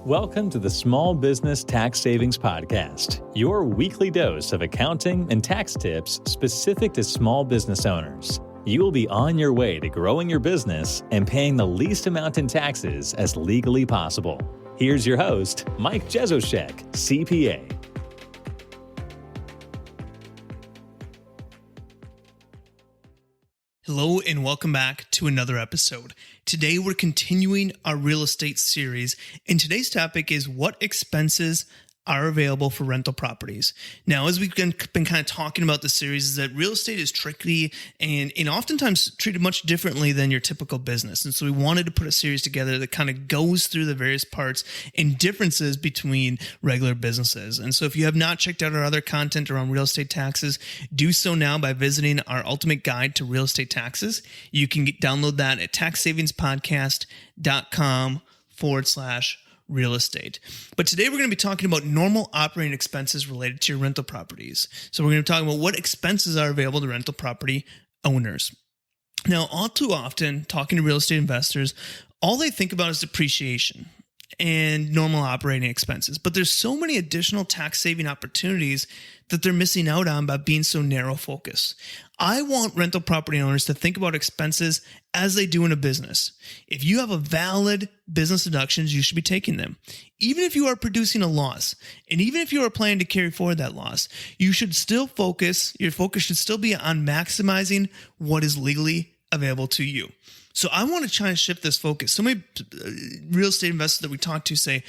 Welcome to the Small Business Tax Savings Podcast, your weekly dose of accounting and tax tips specific to small business owners. You will be on your way to growing your business and paying the least amount in taxes as legally possible. Here's your host, Mike Jesowshek, CPA. Hello and welcome back to another episode. Today we're continuing our real estate series, and today's topic is what expenses are available for rental properties. Now, as we've been kind of talking about the series, is that real estate is tricky and oftentimes treated much differently than your typical business. And so we wanted to put a series together that kind of goes through the various parts and differences between regular businesses. And so if you have not checked out our other content around real estate taxes, do so now by visiting our ultimate guide to real estate taxes. You can download that at taxsavingspodcast.com/real estate. But today we're going to be talking about normal operating expenses related to your rental properties. So we're going to be talking about what expenses are available to rental property owners. Now, all too often, talking to real estate investors, all they think about is depreciation and normal operating expenses. But there's so many additional tax saving opportunities that they're missing out on by being so narrow focused. I want rental property owners to think about expenses as they do in a business. If you have a valid business deductions, you should be taking them. Even if you are producing a loss, and even if you are planning to carry forward that loss, you should still your focus should still be on maximizing what is legally available to you. So I want to try and shift this focus. So many real estate investors that we talk to say,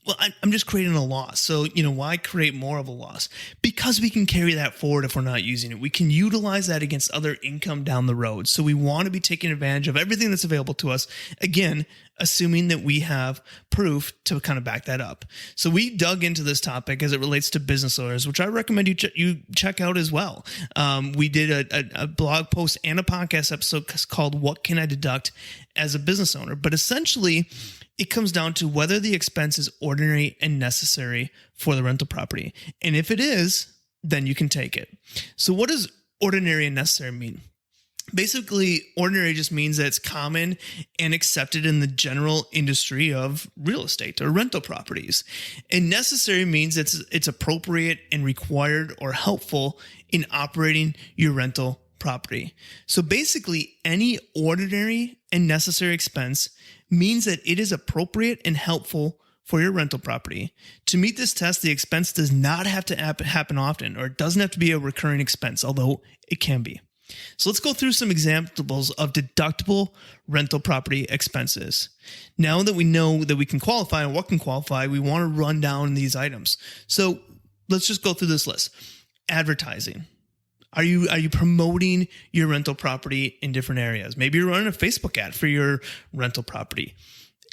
well, I'm just creating a loss. So, why create more of a loss? Because we can carry that forward if we're not using it. We can utilize that against other income down the road. So we want to be taking advantage of everything that's available to us. Again, assuming that we have proof to kind of back that up. So we dug into this topic as it relates to business owners, which I recommend you check out as well. We did a blog post and a podcast episode called What Can I Deduct as a Business Owner? But essentially, it comes down to whether the expense is ordinary and necessary for the rental property. And if it is, then you can take it. So what does ordinary and necessary mean? Basically, ordinary just means that it's common and accepted in the general industry of real estate or rental properties. And necessary means it's appropriate and required or helpful in operating your rental property. So basically, any ordinary and necessary expense means that it is appropriate and helpful for your rental property. To meet this test, the expense does not have to happen often, or it doesn't have to be a recurring expense, although it can be. So let's go through some examples of deductible rental property expenses. Now that we know that we can qualify and what can qualify, we want to run down these items. So let's just go through this list. Advertising. Are you promoting your rental property in different areas? Maybe you're running a Facebook ad for your rental property.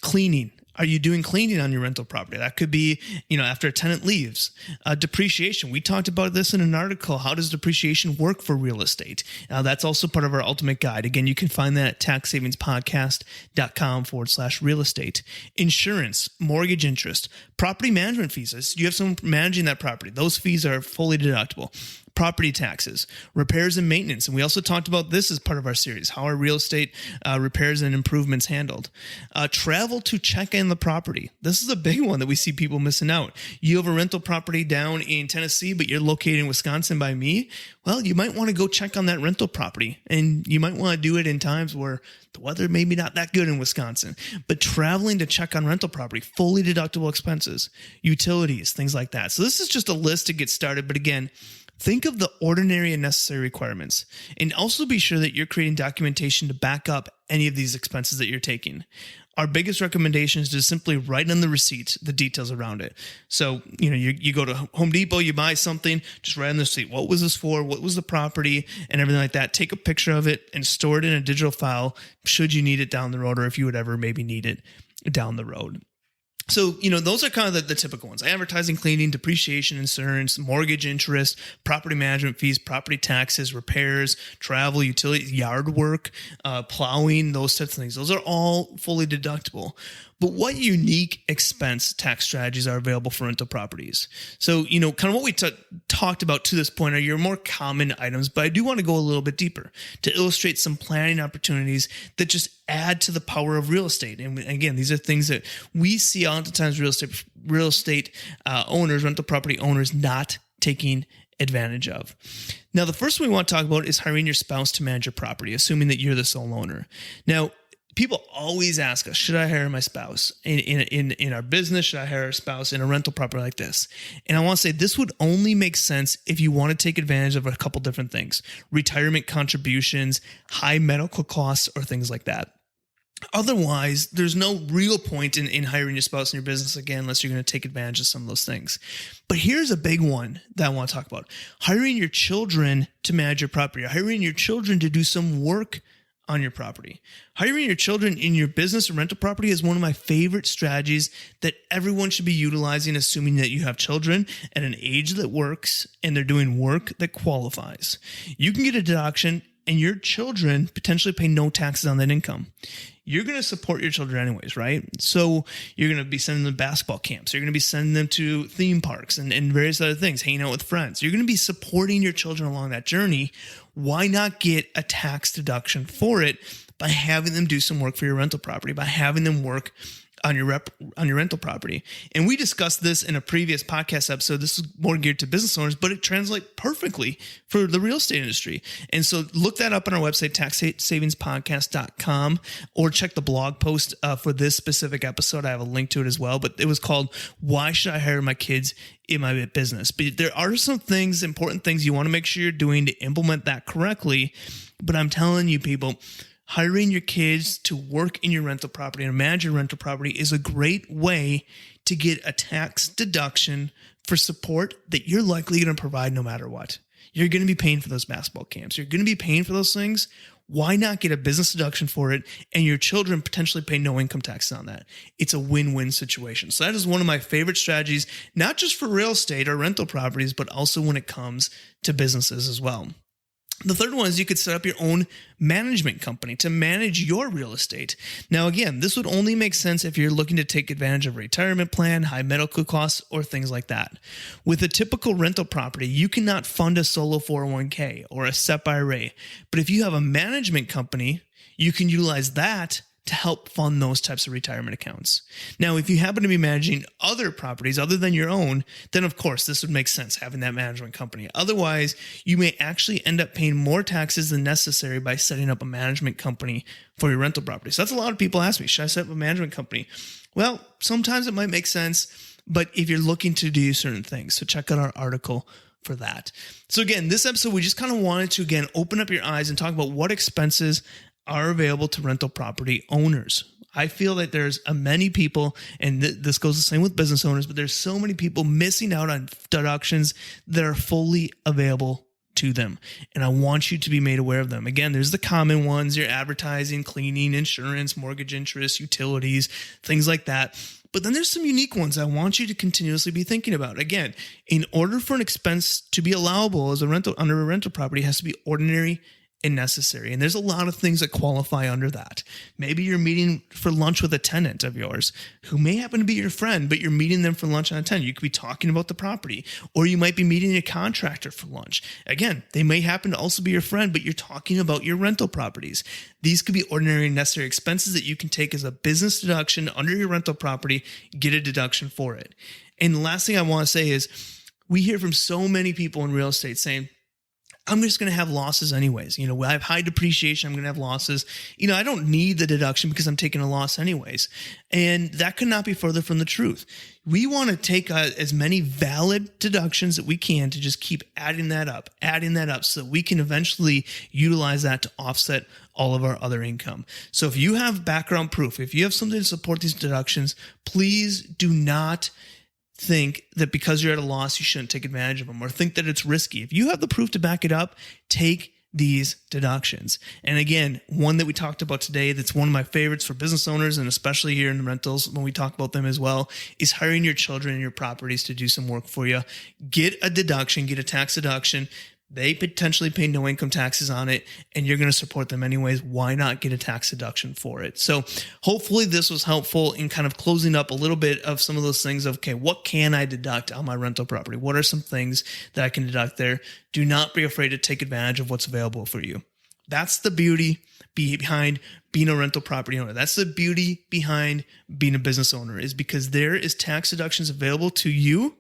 Cleaning. Are you doing cleaning on your rental property? That could be, after a tenant leaves. Depreciation. We talked about this in an article. How does depreciation work for real estate? That's also part of our ultimate guide. Again, you can find that at taxsavingspodcast.com/real estate. Insurance, mortgage interest, property management fees. You have someone managing that property. Those fees are fully deductible. Property taxes, repairs and maintenance. And we also talked about this as part of our series. How are real estate repairs and improvements handled? Travel to check in the property. This is a big one that we see people missing out. You have a rental property down in Tennessee, but you're located in Wisconsin by me. Well, you might want to go check on that rental property. And you might want to do it in times where the weather may be not that good in Wisconsin. But traveling to check on rental property, fully deductible expenses, utilities, things like that. So this is just a list to get started. But again, think of the ordinary and necessary requirements, and also be sure that you're creating documentation to back up any of these expenses that you're taking. Our biggest recommendation is to simply write on the receipt the details around it. So, you go to Home Depot, you buy something, just write on the receipt. What was this for? What was the property? And everything like that. Take a picture of it and store it in a digital file should you need it down the road, or if you would ever maybe need it down the road. So, those are kind of the typical ones. Advertising, cleaning, depreciation, insurance, mortgage interest, property management fees, property taxes, repairs, travel, utilities, yard work, plowing, those types of things. Those are all fully deductible. But what unique expense tax strategies are available for rental properties? So, kind of what we talked about to this point are your more common items, but I do want to go a little bit deeper to illustrate some planning opportunities that just add to the power of real estate. And again, these are things that we see all the times real estate owners, rental property owners not taking advantage of. Now, the first one we want to talk about is hiring your spouse to manage your property, assuming that you're the sole owner. Now, people always ask us, should I hire my spouse in our business? Should I hire a spouse in a rental property like this? And I want to say this would only make sense if you want to take advantage of a couple different things: retirement contributions, high medical costs, or things like that. Otherwise, there's no real point in hiring your spouse in your business, again, unless you're going to take advantage of some of those things. But here's a big one that I want to talk about: hiring your children to manage your property, or hiring your children to do some work on your property. Hiring your children in your business or rental property is one of my favorite strategies that everyone should be utilizing, assuming that you have children at an age that works and they're doing work that qualifies. You can get a deduction and your children potentially pay no taxes on that income. You're going to support your children anyways, right? So you're going to be sending them to basketball camps. You're going to be sending them to theme parks and various other things, hanging out with friends. You're going to be supporting your children along that journey. Why not get a tax deduction for it by having them do some work for your rental property, by having them work on your rental property? And we discussed this in a previous podcast episode. This is more geared to business owners, but it translates perfectly for the real estate industry. And so look that up on our website, taxsavingspodcast.com, or check the blog post for this specific episode. I have a link to it as well, but it was called "Why Should I Hire My Kids in My Business?" But there are some things, important things you want to make sure you're doing to implement that correctly. But I'm telling you, people, hiring your kids to work in your rental property and manage your rental property is a great way to get a tax deduction for support that you're likely going to provide no matter what. You're going to be paying for those basketball camps. You're going to be paying for those things. Why not get a business deduction for it and your children potentially pay no income taxes on that? It's a win-win situation. So that is one of my favorite strategies, not just for real estate or rental properties, but also when it comes to businesses as well. The third one is you could set up your own management company to manage your real estate. Now, again, this would only make sense if you're looking to take advantage of a retirement plan, high medical costs, or things like that. With a typical rental property, you cannot fund a solo 401k or a SEP IRA. But if you have a management company, you can utilize that to help fund those types of retirement accounts. Now, if you happen to be managing other properties other than your own, then of course this would make sense, having that management company. Otherwise, you may actually end up paying more taxes than necessary by setting up a management company for your rental property. So that's a lot of people ask me, should I set up a management company? Well, sometimes it might make sense, but if you're looking to do certain things, so check out our article for that. So again, this episode, we just kind of wanted to, again, open up your eyes and talk about what expenses are available to rental property owners. I feel that there's many people, and this goes the same with business owners, but there's so many people missing out on deductions that are fully available to them. And I want you to be made aware of them. Again, there's the common ones, your advertising, cleaning, insurance, mortgage interest, utilities, things like that. But then there's some unique ones I want you to continuously be thinking about. Again, in order for an expense to be allowable as a rental under a rental property, it has to be ordinary and necessary. And there's a lot of things that qualify under that. Maybe you're meeting for lunch with a tenant of yours who may happen to be your friend, but you're meeting them for lunch on a tenant. You could be talking about the property, or you might be meeting a contractor for lunch. Again, they may happen to also be your friend, but you're talking about your rental properties. These could be ordinary and necessary expenses that you can take as a business deduction under your rental property, get a deduction for it. And the last thing I want to say is we hear from so many people in real estate saying, I'm just going to have losses anyways. You know, I have high depreciation. I'm going to have losses. You know, I don't need the deduction because I'm taking a loss anyways. And that could not be further from the truth. We want to take as many valid deductions that we can to just keep adding that up so that we can eventually utilize that to offset all of our other income. So if you have background proof, if you have something to support these deductions, please do not think that because you're at a loss, you shouldn't take advantage of them, or think that it's risky. If you have the proof to back it up, take these deductions. And again, one that we talked about today that's one of my favorites for business owners, and especially here in the rentals when we talk about them as well, is hiring your children and your properties to do some work for you. Get a deduction, get a tax deduction. They potentially pay no income taxes on it, and you're going to support them anyways. Why not get a tax deduction for it? So hopefully this was helpful in kind of closing up a little bit of some of those things of, okay, what can I deduct on my rental property? What are some things that I can deduct there? Do not be afraid to take advantage of what's available for you. That's the beauty behind being a rental property owner. That's the beauty behind being a business owner, is because there is tax deductions available to you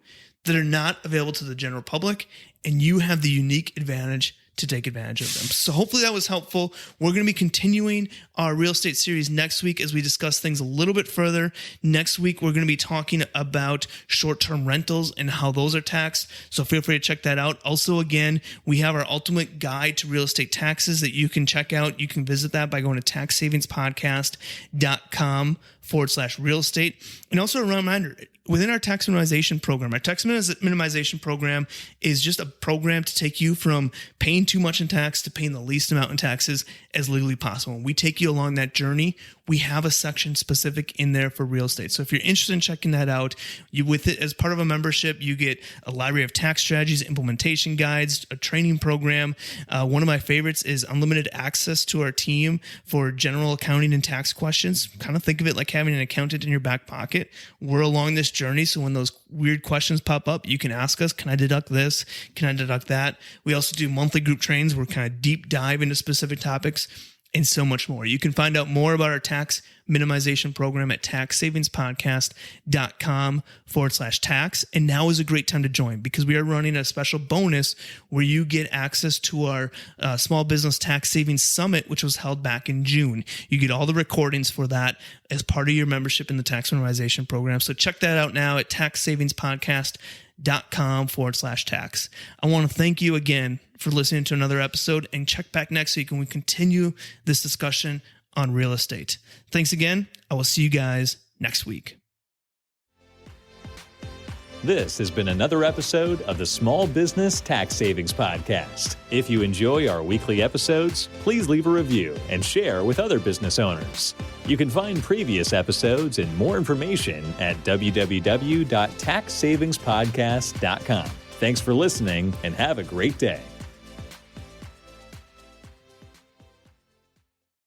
that are not available to the general public, and you have the unique advantage to take advantage of them. So hopefully that was helpful. We're going to be continuing our real estate series next week as we discuss things a little bit further. Next week, we're going to be talking about short-term rentals and how those are taxed. So feel free to check that out. Also, again, we have our ultimate guide to real estate taxes that you can check out. You can visit that by going to taxsavingspodcast.com/real estate. And also a reminder, within our tax minimization program, our tax minimization program is just a program to take you from paying too much in tax to paying the least amount in taxes as legally possible. And we take you along that journey. We have a section specific in there for real estate. So if you're interested in checking that out, with it as part of a membership, you get a library of tax strategies, implementation guides, a training program. One of my favorites is unlimited access to our team for general accounting and tax questions. Kind of think of it like having an accountant in your back pocket. We're along this journey, so when those weird questions pop up, you can ask us, can I deduct this? Can I deduct that? We also do monthly group trainings where we kind of deep dive into specific topics and so much more. You can find out more about our tax minimization program at taxsavingspodcast.com/tax. And now is a great time to join because we are running a special bonus where you get access to our Small Business Tax Savings Summit, which was held back in June. You get all the recordings for that as part of your membership in the tax minimization program. So check that out now at taxsavingspodcast.com/tax. I want to thank you again for listening to another episode, and check back next week when we continue this discussion on real estate. Thanks again. I will see you guys next week. This has been another episode of the Small Business Tax Savings Podcast. If you enjoy our weekly episodes, please leave a review and share with other business owners. You can find previous episodes and more information at www.taxsavingspodcast.com. Thanks for listening and have a great day.